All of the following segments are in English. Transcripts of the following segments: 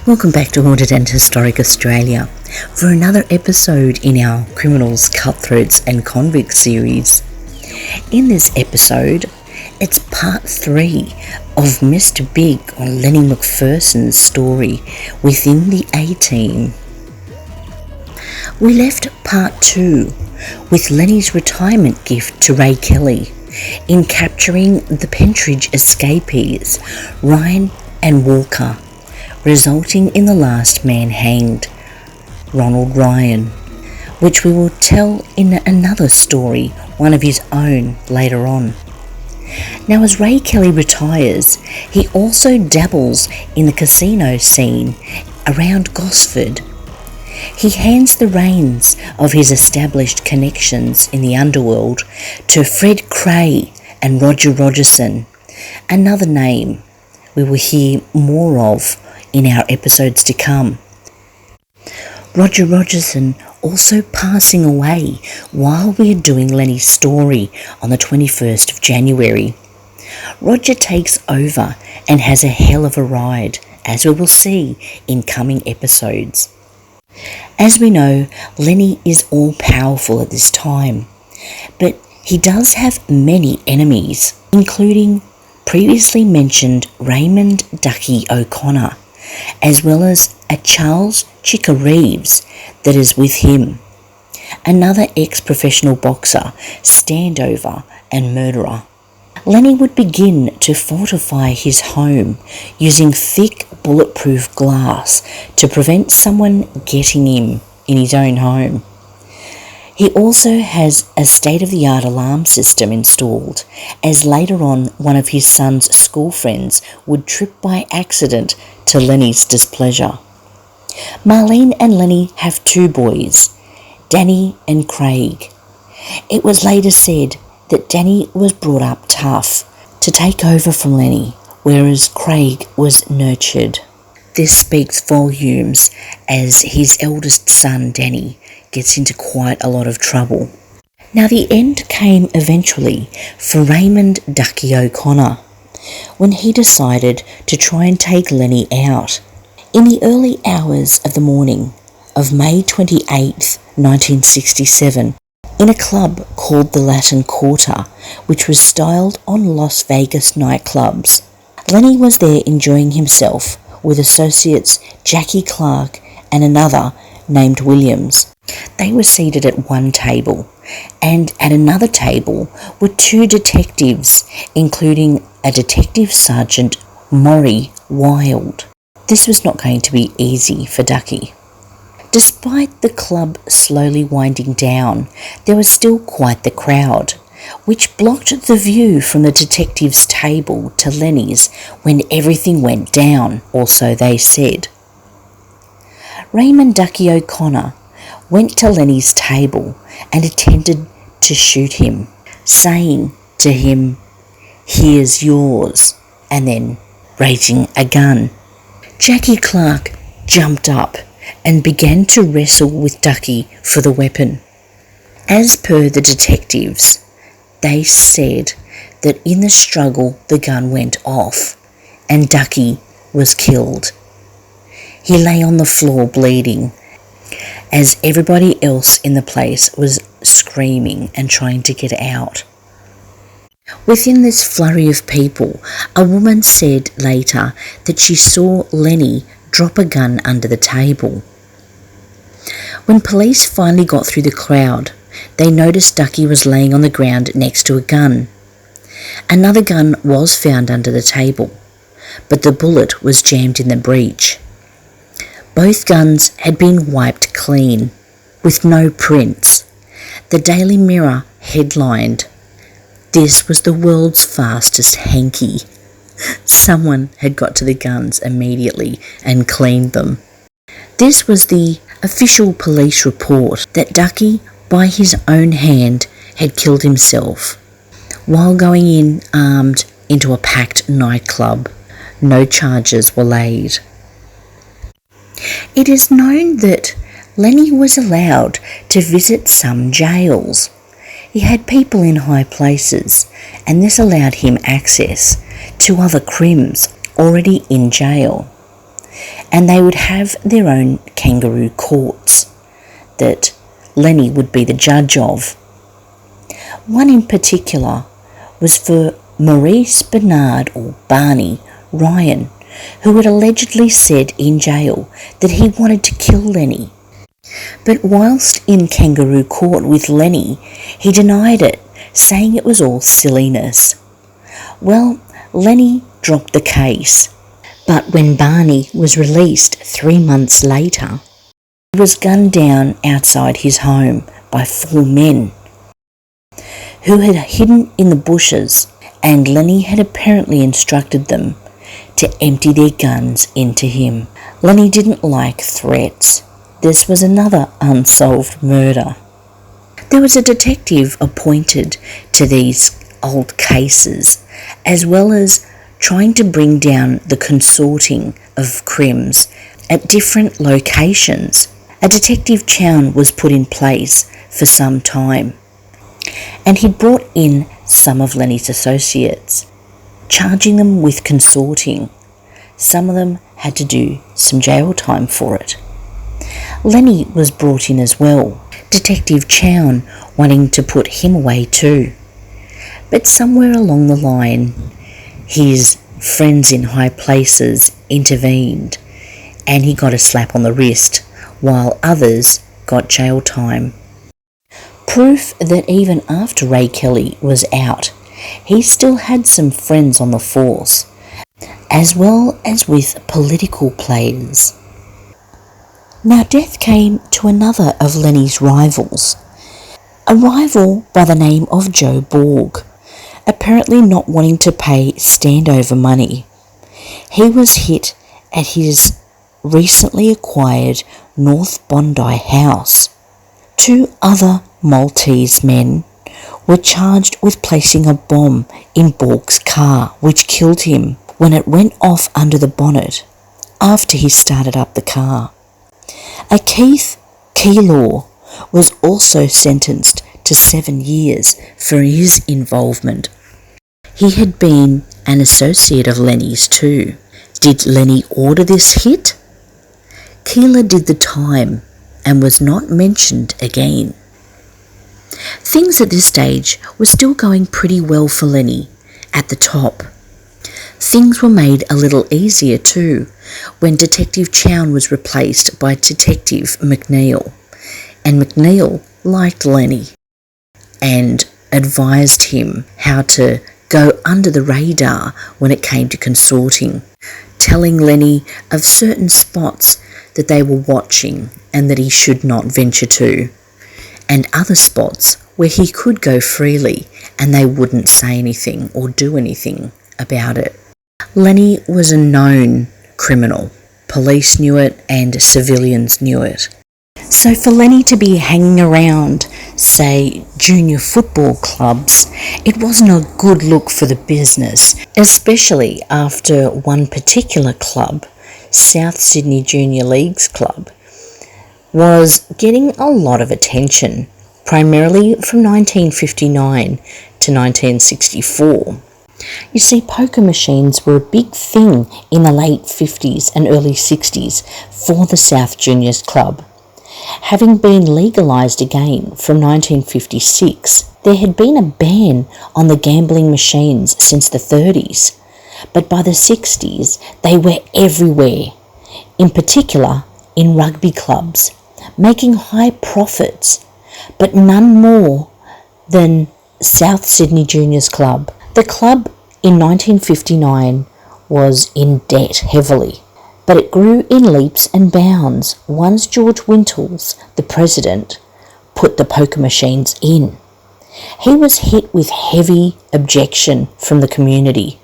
Welcome back to Haunted and Historic Australia for another episode in our Criminals, Cutthroats and Convicts series. In this episode, it's part 3 of Mr. Big on Lennie McPherson's story within the A-Team. We left part 2 with Lennie's retirement gift to Ray Kelly in capturing the Pentridge escapees, Ryan and Walker, resulting in the last man hanged, Ronald Ryan, which we will tell in another story, one of his own, later on. Now, as Ray Kelly retires, he also dabbles in the casino scene around Gosford. He hands the reins of his established connections in the underworld to Fred Cray and Roger Rogerson, another name we will hear more of in our episodes to come. Roger Rogerson also passing away while we are doing Lennie's story on the 21st of January. Roger takes over and has a hell of a ride, as we will see in coming episodes. As we know, Lennie is all-powerful at this time, but he does have many enemies, including previously mentioned Raymond Ducky O'Conor, as well as a Charles Chicker Reeves that is with him, another ex-professional boxer, standover and murderer. Lennie would begin to fortify his home using thick bulletproof glass to prevent someone getting him in his own home. He also has a state-of-the-art alarm system installed, as later on one of his son's school friends would trip by accident to Lennie's displeasure. Marlene and Lennie have 2 boys, Danny and Craig. It was later said that Danny was brought up tough to take over from Lennie, whereas Craig was nurtured. This speaks volumes as his eldest son, Danny, gets into quite a lot of trouble. Now, the end came eventually for Raymond Ducky O'Conor when he decided to try and take Lennie out. In the early hours of the morning of May 28, 1967, in a club called the Latin Quarter, which was styled on Las Vegas nightclubs, Lennie was there enjoying himself with associates Jackie Clark and another named Williams. They were seated at one table, and at another table were 2 detectives, including a Detective Sergeant Maury Wild. This was not going to be easy for Ducky. Despite the club slowly winding down, there was still quite the crowd, which blocked the view from the detective's table to Lennie's when everything went down, or so they said. Raymond Ducky O'Conor went to Lennie's table and attempted to shoot him, saying to him, "Here's yours," and then raising a gun. Jackie Clark jumped up and began to wrestle with Ducky for the weapon. As per the detectives, they said that in the struggle the gun went off and Ducky was killed. He lay on the floor bleeding, as everybody else in the place was screaming and trying to get out. Within this flurry of people, a woman said later that she saw Lennie drop a gun under the table. When police finally got through the crowd, they noticed Ducky was laying on the ground next to a gun. Another gun was found under the table, but the bullet was jammed in the breech. Both guns had been wiped clean, with no prints. The Daily Mirror headlined, "This was the world's fastest hanky." Someone had got to the guns immediately and cleaned them. This was the official police report that Ducky, by his own hand, had killed himself while going in armed into a packed nightclub. No charges were laid. It is known that Lennie was allowed to visit some jails. He had people in high places, and this allowed him access to other crims already in jail. and they would have their own kangaroo courts that Lennie would be the judge of. One in particular was for Maurice Bernard, or Barney, Ryan, who had allegedly said in jail that he wanted to kill Lennie. But whilst in kangaroo court with Lennie, he denied it, saying it was all silliness. Well, Lennie dropped the case, but when Barney was released 3 months later, he was gunned down outside his home by 4 men who had hidden in the bushes, and Lennie had apparently instructed them to empty their guns into him. Lennie didn't like threats. This was another unsolved murder. There was a detective appointed to these old cases, as well as trying to bring down the consorting of crims at different locations. A Detective Chown was put in place for some time, and he brought in some of Lennie's associates, charging them with consorting. Some of them had to do some jail time for it. Lennie was brought in as well, Detective Chown wanting to put him away too. But somewhere along the line, his friends in high places intervened, and he got a slap on the wrist, while others got jail time. Proof that even after Ray Kelly was out, he still had some friends on the force, as well as with political players. Now death came to another of Lennie's rivals, a rival by the name of Joe Borg, apparently not wanting to pay standover money. He was hit at his recently acquired North Bondi house. 2 other Maltese men were charged with placing a bomb in Borg's car, which killed him when it went off under the bonnet after he started up the car. A Keith Keylor was also sentenced to 7 years for his involvement. He had been an associate of Lennie's too. Did Lennie order this hit? Keeler did the time and was not mentioned again. Things at this stage were still going pretty well for Lennie at the top. Things were made a little easier too when Detective Chown was replaced by Detective McNeil, and McNeil liked Lennie and advised him how to go under the radar when it came to consorting, telling Lennie of certain spots that they were watching and that he should not venture to, and other spots where he could go freely and they wouldn't say anything or do anything about it. Lennie was a known criminal. Police knew it and civilians knew it. So for Lennie to be hanging around, say, junior football clubs, it wasn't a good look for the business, especially after one particular club, South Sydney Junior Leagues Club, was getting a lot of attention, primarily from 1959 to 1964. You see, poker machines were a big thing in the late 50s and early 60s for the South Juniors Club. Having been legalised again from 1956, there had been a ban on the gambling machines since the 30s, but by the 60s they were everywhere, in particular in rugby clubs, making high profits, but none more than South Sydney Juniors Club. The club in 1959 was in debt heavily, but it grew in leaps and bounds once George Wintles, the president, put the poker machines in. He was hit with heavy objection from the community,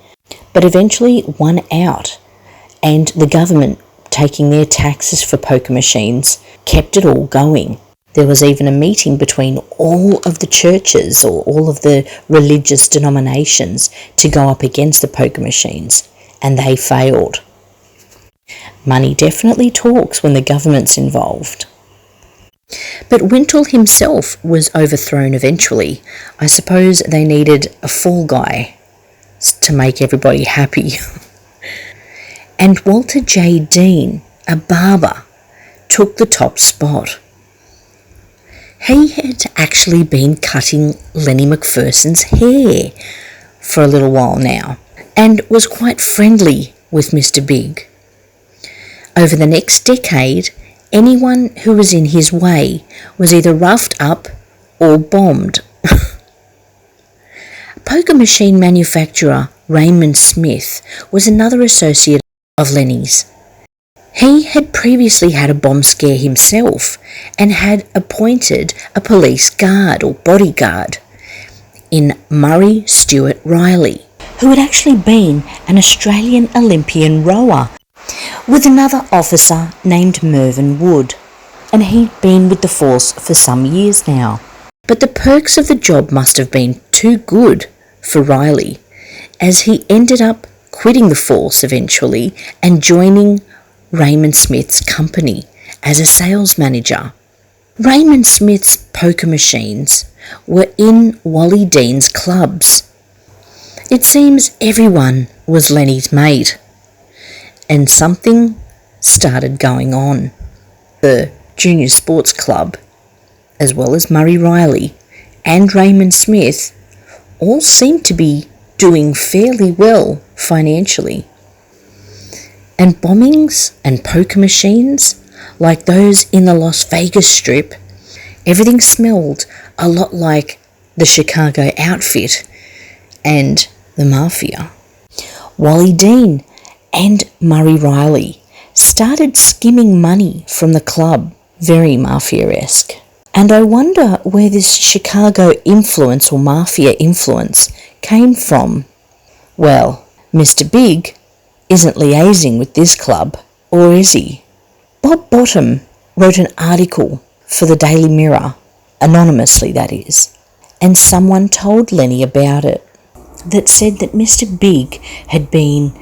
but eventually won out, and the government, taking their taxes for poker machines, kept it all going. There was even a meeting between all of the churches or all of the religious denominations to go up against the poker machines, and they failed. Money definitely talks when the government's involved. But Wintle himself was overthrown eventually. I suppose they needed a fall guy to make everybody happy. and Walter J. Dean, a barber, took the top spot. He had actually been cutting Lennie McPherson's hair for a little while now and was quite friendly with Mr. Big. Over the next decade, anyone who was in his way was either roughed up or bombed. Poker machine manufacturer Raymond Smith was another associate of Lennie's. He had previously had a bomb scare himself and had appointed a police guard or bodyguard in Murray Stewart Riley, who had actually been an Australian Olympian rower, with another officer named Mervyn Wood, and he'd been with the force for some years now. But the perks of the job must have been too good for Riley, as he ended up quitting the force eventually and joining Raymond Smith's company as a sales manager. Raymond Smith's poker machines were in Wally Dean's clubs. It seems everyone was Lennie's mate, and something started going on. The Junior Sports Club, as well as Murray Riley and Raymond Smith, all seemed to be doing fairly well financially. And bombings and poker machines, like those in the Las Vegas Strip, everything smelled a lot like the Chicago outfit and the Mafia. Wally Dean and Murray Riley started skimming money from the club, very Mafia-esque. And I wonder where this Chicago influence or Mafia influence came from. Well, Mr. Big isn't liaising with this club, or is he? Bob Bottom wrote an article for the Daily Mirror, anonymously that is, and someone told Lennie about it, that said that Mr. Big had been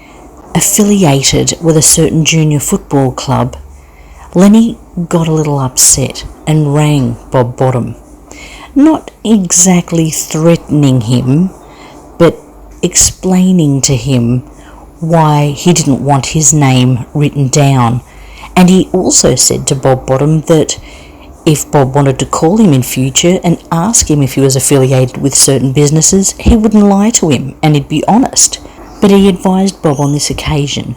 affiliated with a certain junior football club. Lennie got a little upset and rang Bob Bottom, not exactly threatening him, but explaining to him why he didn't want his name written down. And he also said to Bob Bottom that if Bob wanted to call him in future and ask him if he was affiliated with certain businesses, he wouldn't lie to him and he'd be honest. But he advised Bob on this occasion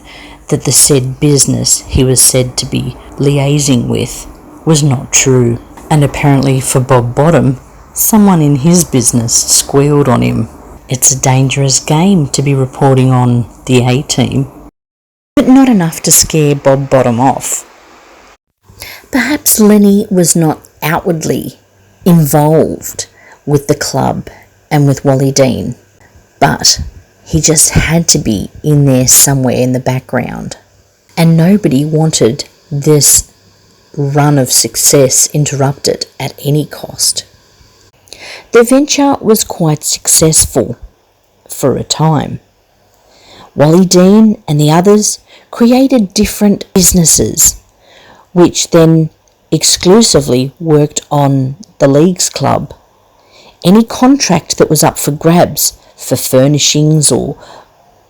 that the said business he was said to be liaising with was not true. And apparently for Bob Bottom, someone in his business squealed on him. It's a dangerous game to be reporting on the A-team. But not enough to scare Bob Bottom off. Perhaps Lennie was not outwardly involved with the club and with Wally Dean, but he just had to be in there somewhere in the background. And nobody wanted this run of success interrupted at any cost. The venture was quite successful for a time. Wally Dean and the others created different businesses, which then exclusively worked on the League's club. Any contract that was up for grabs for furnishings or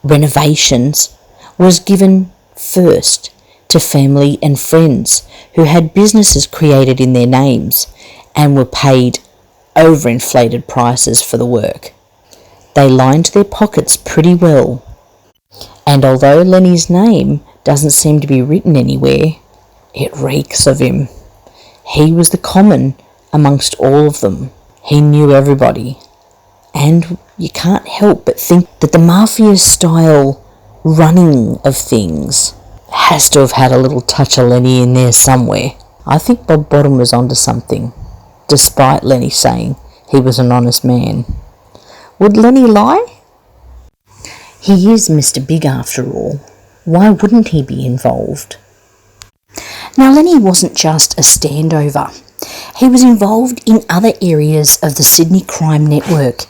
renovations was given first to family and friends who had businesses created in their names and were paid overinflated prices for the work. They lined their pockets pretty well, and although Lennie's name doesn't seem to be written anywhere, it reeks of him. He was the common amongst all of them. He knew everybody, and you can't help but think that the Mafia style running of things has to have had a little touch of Lennie in there somewhere. I think Bob Bottom was onto something, despite Lennie saying he was an honest man. Would Lennie lie? He is Mr. Big after all. Why wouldn't he be involved? Now, Lennie wasn't just a standover. He was involved in other areas of the Sydney crime network,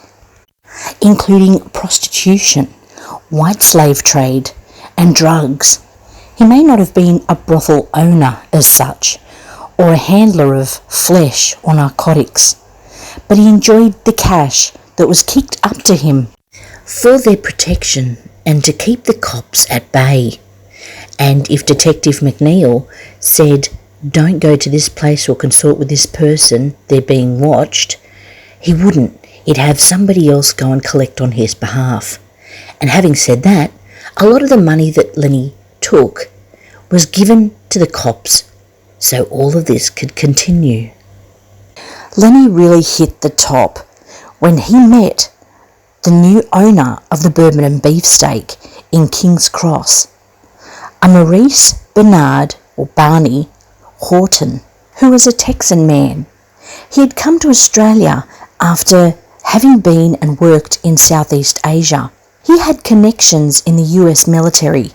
including prostitution, white slave trade, and drugs. He may not have been a brothel owner as such, or a handler of flesh or narcotics, but he enjoyed the cash that was kicked up to him for their protection and to keep the cops at bay. And if Detective McNeil said, "Don't go to this place or consort with this person, they're being watched," he wouldn't. He'd have somebody else go and collect on his behalf. And having said that, a lot of the money that Lennie took was given to the cops so all of this could continue. Lennie really hit the top when he met the new owner of the Bourbon and Beefsteak in King's Cross, a Maurice Bernard or Barney Houghton, who was a Texan man. He had come to Australia after having been and worked in Southeast Asia. He had connections in the US military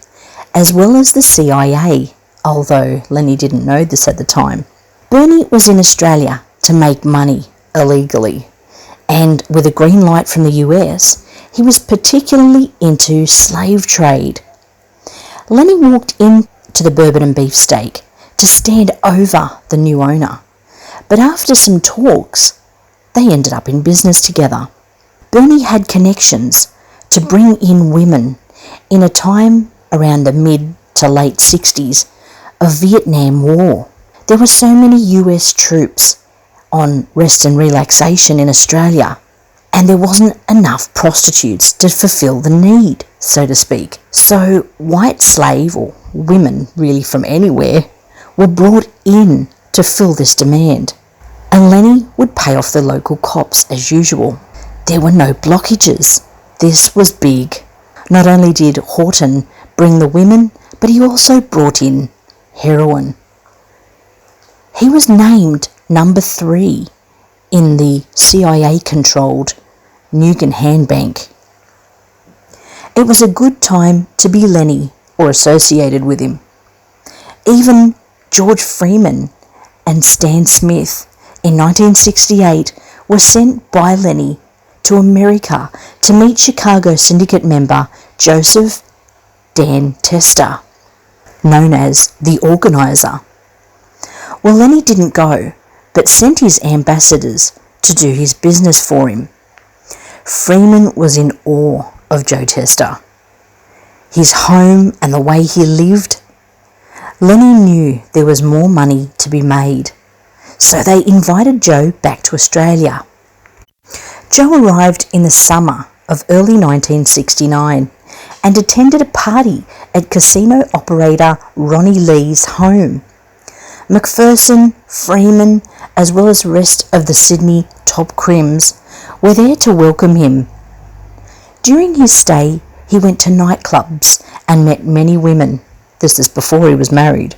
as well as the CIA, although Lennie didn't know this at the time. Bernie was in Australia to make money illegally, and with a green light from the US, he was particularly into slave trade. Lennie walked into the Bourbon and Beefsteak to stand over the new owner, but after some talks, they ended up in business together. Bernie had connections to bring in women in a time around the mid to late 60s of Vietnam War. There were so many US troops on rest and relaxation in Australia, and there wasn't enough prostitutes to fulfill the need, so to speak. So white slave, or women really from anywhere, were brought in to fill this demand, and Lennie would pay off the local cops as usual. There were no blockages. This was big. Not only did Houghton bring the women, but he also brought in heroin. He was named number 3 in the CIA-controlled Nugan Bank. It was a good time to be Lennie or associated with him. Even George Freeman and Stan Smith in 1968 were sent by Lennie to America to meet Chicago syndicate member Joseph Dan Testa, known as the Organizer. Well, Lennie didn't go, but sent his ambassadors to do his business for him. Freeman was in awe of Joe Testa, his home and the way he lived. Lennie knew there was more money to be made, so they invited Joe back to Australia. Joe arrived in the summer of early 1969 and attended a party at casino operator Ronnie Lee's home. McPherson, Freeman, as well as the rest of the Sydney top crims were there to welcome him. During his stay, he went to nightclubs and met many women. This is before he was married.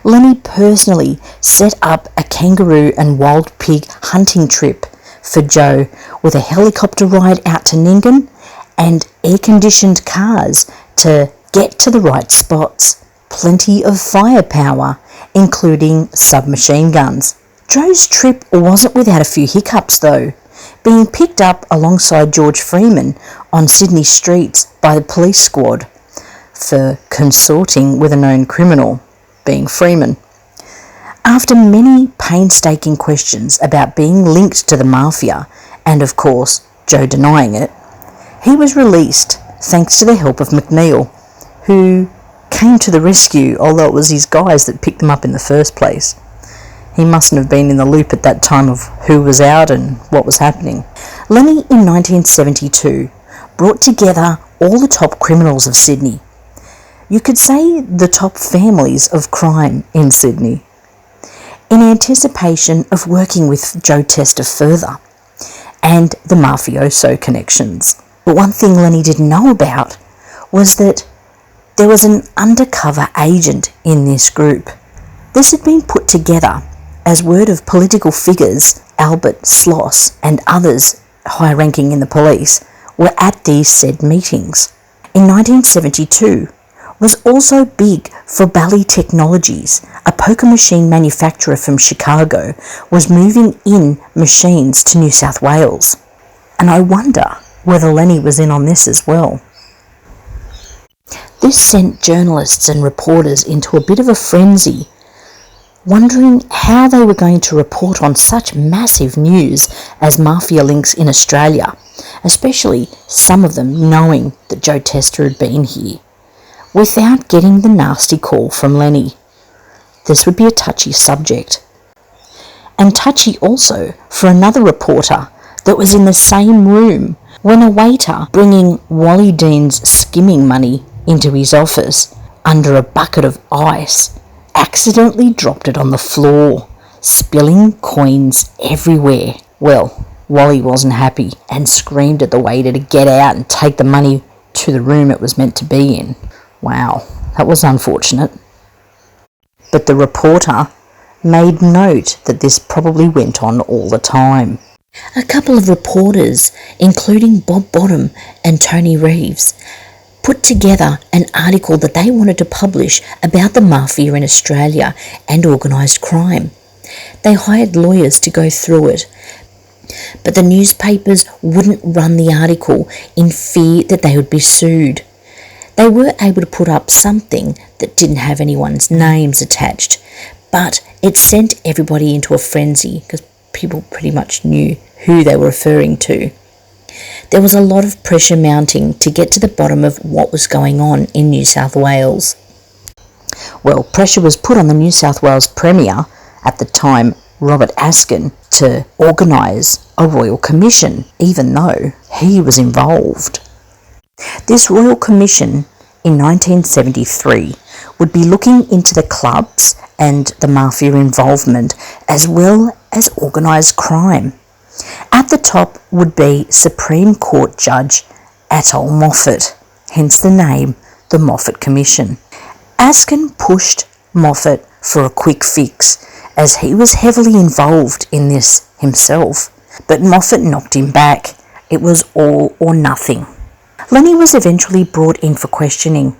Lennie personally set up a kangaroo and wild pig hunting trip for Joe, with a helicopter ride out to Nyngan and air-conditioned cars to get to the right spots. Plenty of firepower, including submachine guns. Joe's trip wasn't without a few hiccups though, being picked up alongside George Freeman on Sydney streets by the police squad for consorting with a known criminal, being Freeman. After many painstaking questions about being linked to the Mafia, and of course Joe denying it, he was released thanks to the help of McNeil, who came to the rescue, although it was his guys that picked them up in the first place. He mustn't have been in the loop at that time of who was out and what was happening. Lennie in 1972 brought together all the top criminals of Sydney. You could say the top families of crime in Sydney, in anticipation of working with Joe Testa further and the mafioso connections. But one thing Lennie didn't know about was that there was an undercover agent in this group. This had been put together as word of political figures. Albert Sloss and others high-ranking in the police were at these said meetings. In 1972 was also big for Bally Technologies, a poker machine manufacturer from Chicago, was moving in machines to New South Wales. And I wonder whether Lennie was in on this as well. This sent journalists and reporters into a bit of a frenzy, wondering how they were going to report on such massive news as Mafia links in Australia, especially some of them knowing that Joe Testa had been here. without getting the nasty call from Lennie. This would be a touchy subject. And touchy also for another reporter that was in the same room when a waiter bringing Wally Dean's skimming money into his office under a bucket of ice accidentally dropped it on the floor, spilling coins everywhere. Well, Wally wasn't happy and screamed at the waiter to get out and take the money to the room it was meant to be in. Wow, that was unfortunate. But the reporter made note that this probably went on all the time. A couple of reporters, including Bob Bottom and Tony Reeves, put together an article that they wanted to publish about the Mafia in Australia and organised crime. They hired lawyers to go through it, but the newspapers wouldn't run the article in fear that they would be sued. They were able to put up something that didn't have anyone's names attached, but it sent everybody into a frenzy because people pretty much knew who they were referring to. There was a lot of pressure mounting to get to the bottom of what was going on in New South Wales. Well, pressure was put on the New South Wales Premier, at the time Robert Askin, to organise a royal commission, even though he was involved. This royal commission in 1973 would be looking into the clubs and the Mafia involvement as well as organised crime. At the top would be Supreme Court Judge Atul Moffett, hence the name, the Moffett Commission. Askin pushed Moffett for a quick fix, as he was heavily involved in this himself, but Moffett knocked him back. It was all or nothing. Lennie was eventually brought in for questioning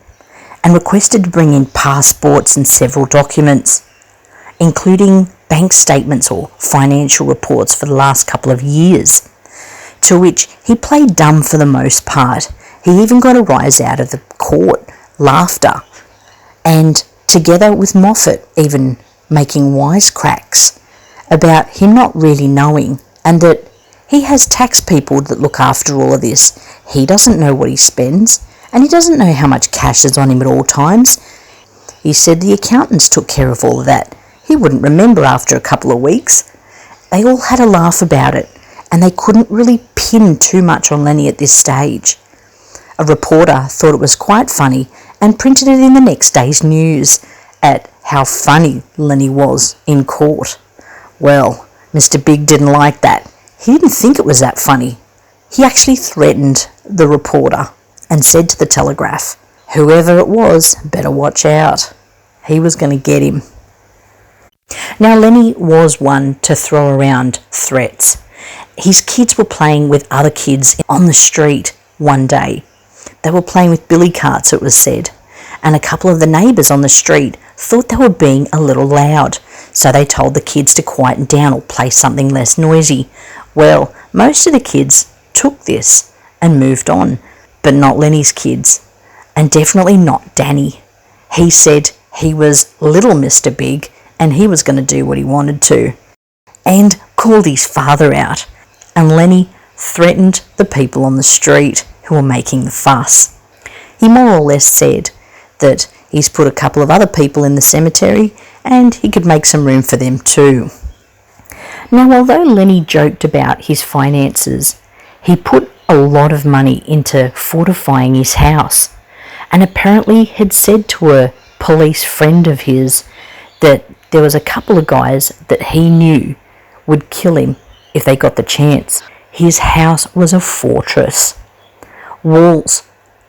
and requested to bring in passports and several documents, including bank statements or financial reports for the last couple of years, to which he played dumb for the most part. He even got a rise out of the court, laughter, and together with Moffett even making wisecracks about him not really knowing, and that he has tax people that look after all of this. He doesn't know what he spends, and he doesn't know how much cash is on him at all times. He said the accountants took care of all of that. He wouldn't remember after a couple of weeks. They all had a laugh about it, and they couldn't really pin too much on Lennie at this stage. A reporter thought it was quite funny and printed it in the next day's news at how funny Lennie was in court. Well, Mr. Big didn't like that. He didn't think it was that funny. He actually threatened the reporter and said to the Telegraph, whoever it was, better watch out. He was going to get him. Now, Lennie was one to throw around threats. His kids were playing with other kids on the street one day. They were playing with billy carts, it was said, and a couple of the neighbours on the street thought they were being a little loud, so they told the kids to quieten down or play something less noisy. Well, most of the kids took this and moved on, but not Lennie's kids, and definitely not Danny. He said he was little Mr. Big and he was going to do what he wanted to, and called his father out, and Lennie threatened the people on the street who were making the fuss. He more or less said that he's put a couple of other people in the cemetery and he could make some room for them too. Now, although Lennie joked about his finances, he put a lot of money into fortifying his house, and apparently had said to a police friend of his that there was a couple of guys that he knew would kill him if they got the chance. His house was a fortress. Walls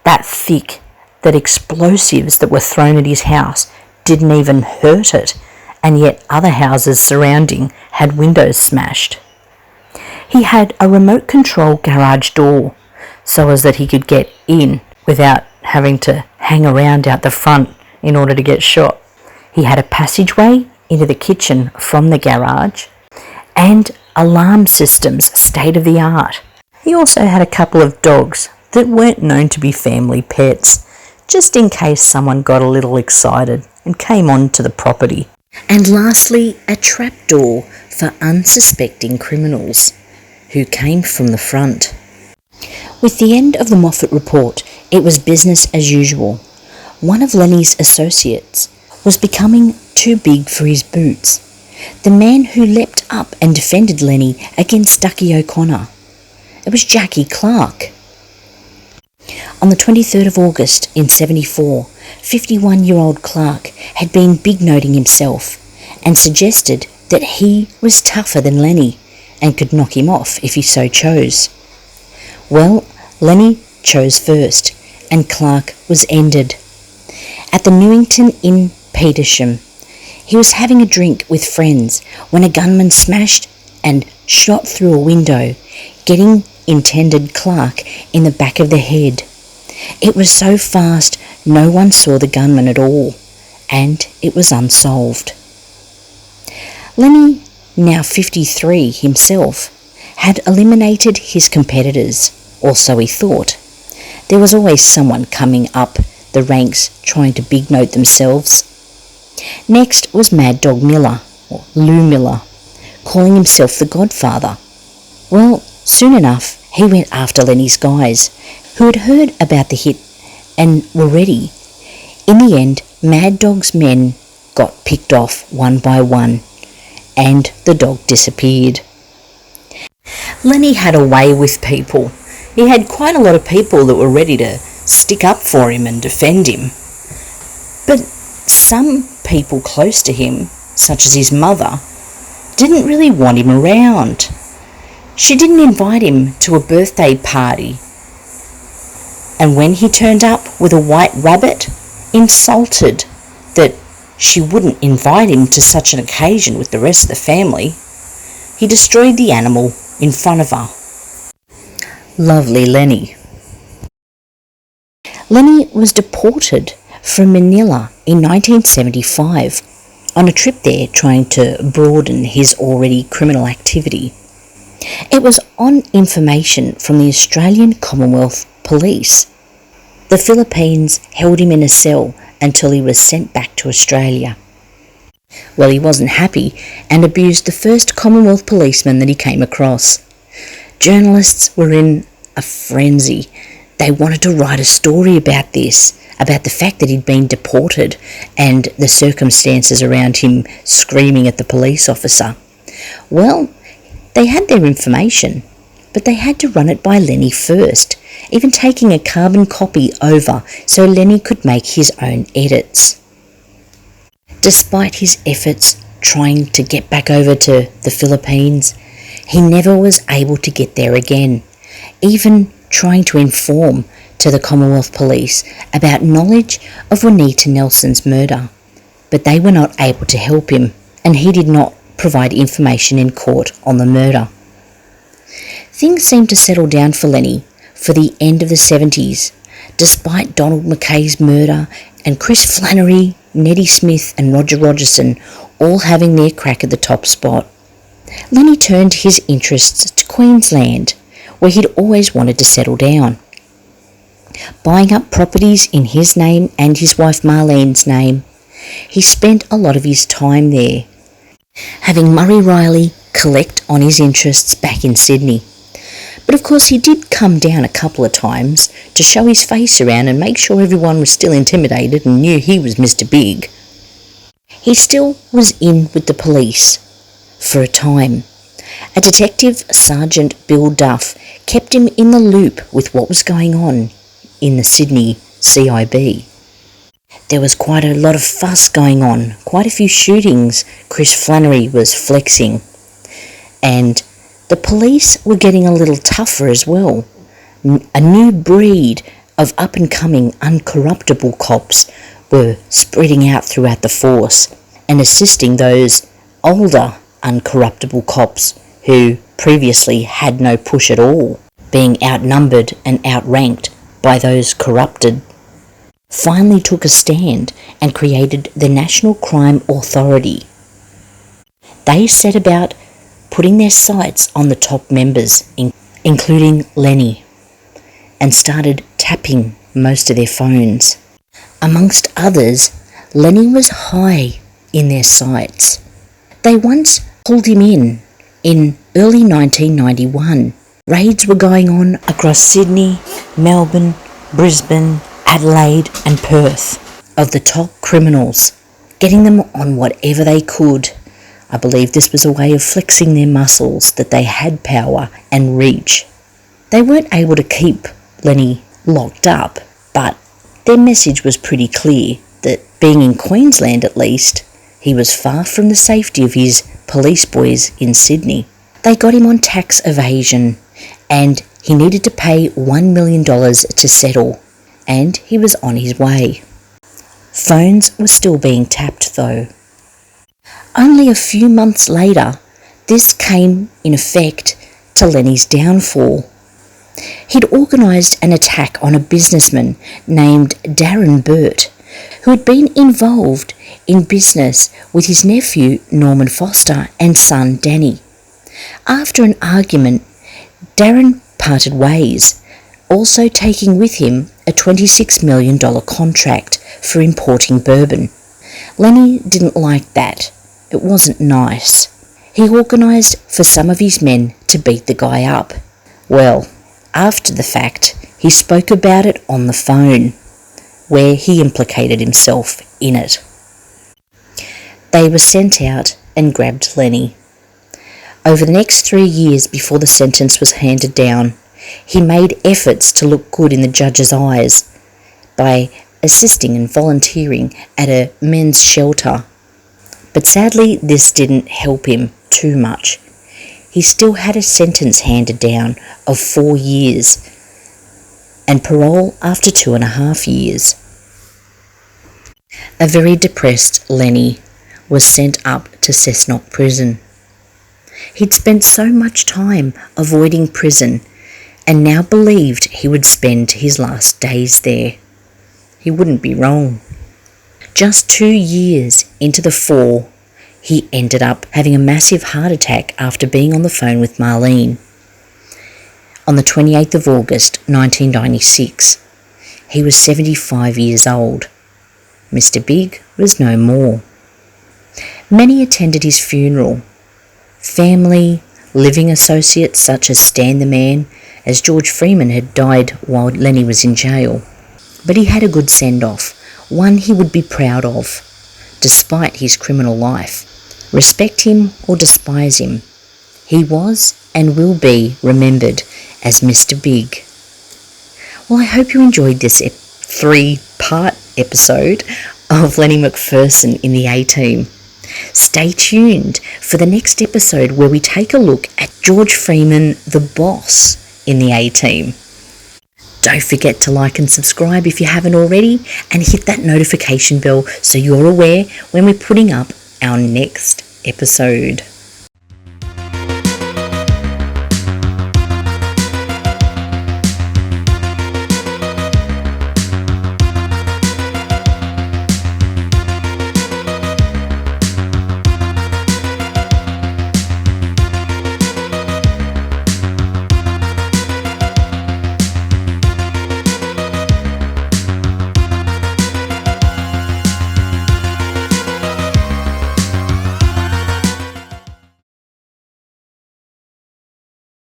that thick that explosives that were thrown at his house didn't even hurt it, and yet other houses surrounding had windows smashed. He had a remote control garage door so as that he could get in without having to hang around out the front in order to get shot. He had a passageway into the kitchen from the garage and alarm systems state of the art. He also had a couple of dogs that weren't known to be family pets, just in case someone got a little excited and came onto the property. And lastly, a trapdoor for unsuspecting criminals who came from the front. With the end of the Moffett report, it was business as usual. one of Lennie's associates was becoming too big for his boots. The man who leapt up and defended Lennie against Ducky O'Conor. It was Jackie Clark. On the 23rd of August in 74, 51-year-old Clark had been big-noting himself and suggested that he was tougher than Lennie and could knock him off if he so chose. Well, Lennie chose first, and Clark was ended. At the Newington Inn, Petersham, he was having a drink with friends when a gunman smashed and shot through a window, getting intended Clark in the back of the head. It was so fast no one saw the gunman at all, and it was unsolved. Lennie, now 53 himself, had eliminated his competitors, or so he thought. There was always someone coming up the ranks trying to big note themselves. Next was Mad Dog Miller, or Lou Miller, calling himself the Godfather. Well, soon enough he went after Lennie's guys, who had heard about the hit and were ready. In the end, Mad Dog's men got picked off one by one, and the dog disappeared. Lennie had a way with people. He had quite a lot of people that were ready to stick up for him and defend him. But some people close to him, such as his mother, didn't really want him around. She didn't invite him to a birthday party, and when he turned up with a white rabbit, insulted that she wouldn't invite him to such an occasion with the rest of the family, he destroyed the animal in front of her. Lovely Lennie. Lennie was deported from Manila in 1975 on a trip there trying to broaden his already criminal activity. It was on information from the Australian Commonwealth Police. The Philippines held him in a cell until he was sent back to Australia. Well, he wasn't happy and abused the first Commonwealth policeman that he came across. Journalists were in a frenzy. They wanted to write a story about this, about the fact that he'd been deported and the circumstances around him screaming at the police officer. Well, they had their information, but they had to run it by Lennie first, even taking a carbon copy over so Lennie could make his own edits. Despite his efforts trying to get back over to the Philippines, he never was able to get there again, even trying to inform to the Commonwealth Police about knowledge of Juanita Nelson's murder, but they were not able to help him, and he did not provide information in court on the murder. Things seemed to settle down for Lennie for the end of the 70s, despite Donald Mackay's murder and Chris Flannery, Neddy Smith and Roger Rogerson all having their crack at the top spot. Lennie turned his interests to Queensland, where he'd always wanted to settle down. Buying up properties in his name and his wife Marlene's name, he spent a lot of his time there, having Murray Riley collect on his interests back in Sydney. But of course he did come down a couple of times to show his face around and make sure everyone was still intimidated and knew he was Mr. Big. He still was in with the police for a time. A detective, Sergeant Bill Duff, kept him in the loop with what was going on in the Sydney CIB. There was quite a lot of fuss going on, quite a few shootings Chris Flannery was flexing, and the police were getting a little tougher as well. A new breed of up-and-coming uncorruptible cops were spreading out throughout the force and assisting those older uncorruptible cops who previously had no push at all, being outnumbered and outranked by those corrupted. Finally took a stand and created the National Crime Authority. They set about putting their sights on the top members, including Lennie, and started tapping most of their phones. Amongst others, Lennie was high in their sights. They once pulled him in early 1991. Raids were going on across Sydney, Melbourne, Brisbane, Adelaide and Perth. of the top criminals, getting them on whatever they could. I believe this was a way of flexing their muscles that they had power and reach. They weren't able to keep Lennie locked up, but their message was pretty clear that, being in Queensland at least, he was far from the safety of his police boys in Sydney. They got him on tax evasion, and he needed to pay $1 million to settle, and he was on his way. Phones were still being tapped though. Only a few months later, this came in effect to Lennie's downfall. He'd organised an attack on a businessman named Darren Burt, who had been involved in business with his nephew Norman Foster and son Danny. After an argument, Darren parted ways, also taking with him a $26 million contract for importing bourbon. Lennie didn't like that. It wasn't nice. He organised for some of his men to beat the guy up. Well, after the fact, he spoke about it on the phone, where he implicated himself in it. They were sent out and grabbed Lennie. Over the next 3 years before the sentence was handed down, he made efforts to look good in the judge's eyes by assisting and volunteering at a men's shelter. But sadly, this didn't help him too much. He still had a sentence handed down of 4 years and parole after 2.5 years. A very depressed Lennie was sent up to Cessnock Prison. He'd spent so much time avoiding prison and now believed he would spend his last days there. He wouldn't be wrong. Just 2 years into the 4, he ended up having a massive heart attack after being on the phone with Marlene. On the 28th of August 1996, he was 75 years old. Mr. Big was no more. Many attended his funeral. Family, living associates such as Stan the Man, as George Freeman had died while Lennie was in jail. But he had a good send-off, one he would be proud of, despite his criminal life. Respect him or despise him, he was and will be remembered as Mr. Big. Well, I hope you enjoyed this 3-part episode of Lennie McPherson in the A-Team. Stay tuned for the next episode where we take a look at George Freeman, the boss, in the A-Team. Don't forget to like and subscribe if you haven't already, and hit that notification bell so you're aware when we're putting up our next episode.